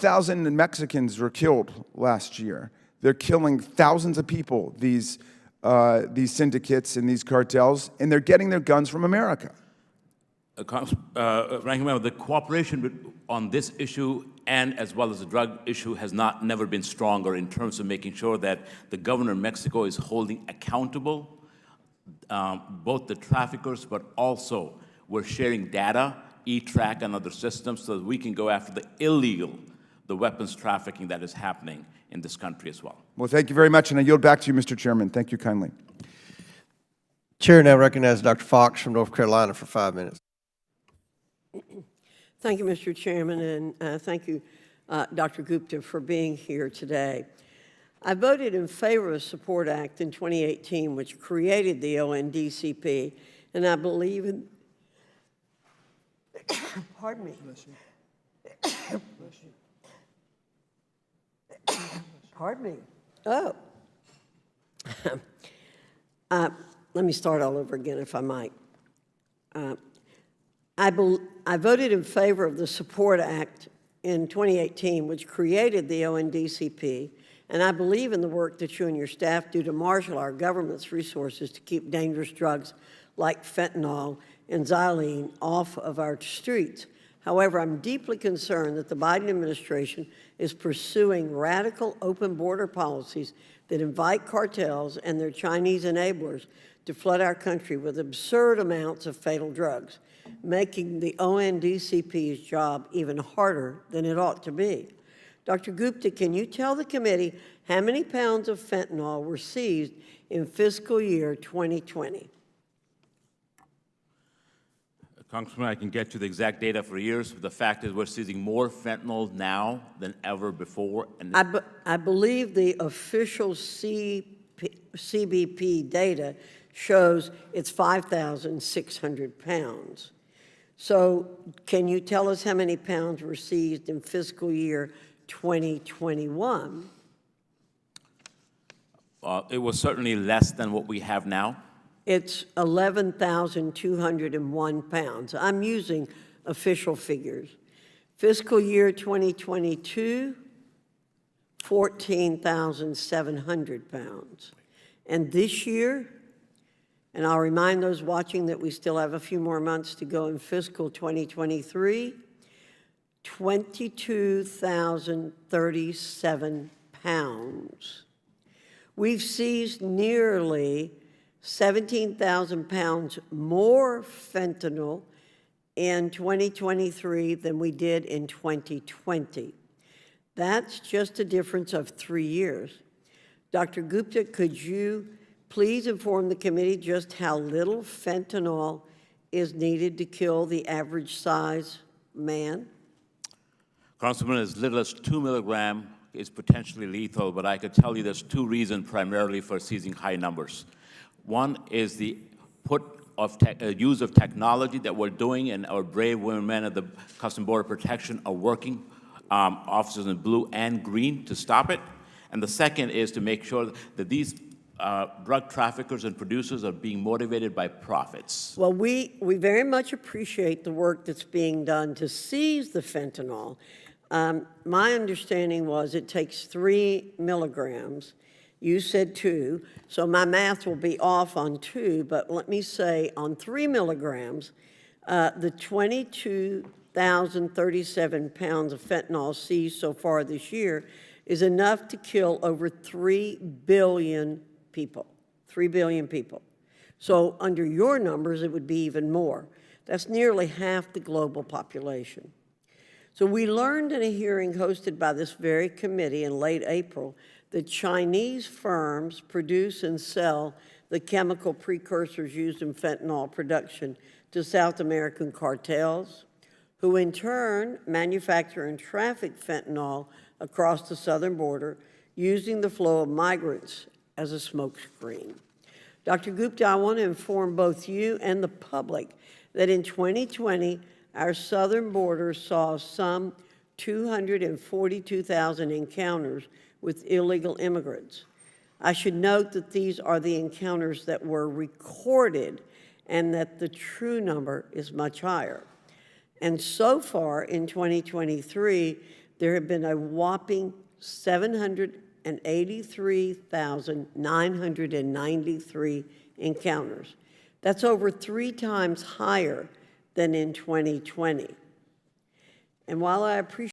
1,000 Mexicans were killed last year. They're killing thousands of people, these syndicates and these cartels, and they're getting their guns from America. Ranking Member, the cooperation on this issue and as well as the drug issue has never been stronger in terms of making sure that the government of Mexico is holding accountable both the traffickers, but also we're sharing data, E-track and other systems so that we can go after the weapons trafficking that is happening in this country as well. Well, thank you very much, and I yield back to you, Mr. Chairman. Thank you kindly. Chair now recognizes Dr. Foxx from North Carolina for 5 minutes. Thank you, Mr. Chairman, and thank you, Dr. Gupta, for being here today. I voted in favor of the Support Act in 2018, which created the ONDCP, and I believe in, pardon me. Pardon me. Oh. Let me start all over again, if I might. I voted in favor of the Support Act in 2018, which created the ONDCP, and I believe in the work that you and your staff do to marshal our government's resources to keep dangerous drugs like fentanyl and xylene off of our streets. However, I'm deeply concerned that the Biden administration is pursuing radical open border policies that invite cartels and their Chinese enablers to flood our country with absurd amounts of fatal drugs, making the ONDCP's job even harder than it ought to be. Dr. Gupta, can you tell the committee how many pounds of fentanyl were seized in fiscal year 2020? Congressman, I can get you the exact data for years, but the fact is we're seizing more fentanyl now than ever before. And I believe the official CBP data shows it's 5,600 pounds. So can you tell us how many pounds were seized in fiscal year 2021? It was certainly less than what we have now. It's 11,201 pounds. I'm using official figures. Fiscal year 2022, 14,700 pounds. And this year, and I'll remind those watching that we still have a few more months to go in fiscal 2023, 22,037 pounds. We've seized nearly 17,000 pounds more fentanyl in 2023 than we did in 2020. That's just a difference of 3 years. Dr. Gupta, could you please inform the committee just how little fentanyl is needed to kill the average size man? Congressman, as little as 2 milligrams is potentially lethal, but I could tell you there's 2 reasons primarily for seizing high numbers. One is the use of technology that we're doing, and our brave women and men at the Customs Border Protection are working, officers in blue and green, to stop it. And the second is to make sure that these drug traffickers and producers are being motivated by profits. Well, we very much appreciate the work that's being done to seize the fentanyl. My understanding was it takes 3 milligrams. You said 2, so my math will be off on 2, but let me say on 3 milligrams, the 22,037 pounds of fentanyl seized so far this year is enough to kill over 3 billion people. 3 billion people. So under your numbers, it would be even more. That's nearly half the global population. So we learned in a hearing hosted by this very committee in late April that Chinese firms produce and sell the chemical precursors used in fentanyl production to South American cartels, who in turn manufacture and traffic fentanyl across the southern border using the flow of migrants as a smokescreen. Dr. Gupta, I want to inform both you and the public that in 2020, our southern border saw some 242,000 encounters with illegal immigrants. I should note that these are the encounters that were recorded and that the true number is much higher. And so far in 2023, there have been a whopping 783,993 encounters. That's over 3 times higher than in 2020. And while I appreciate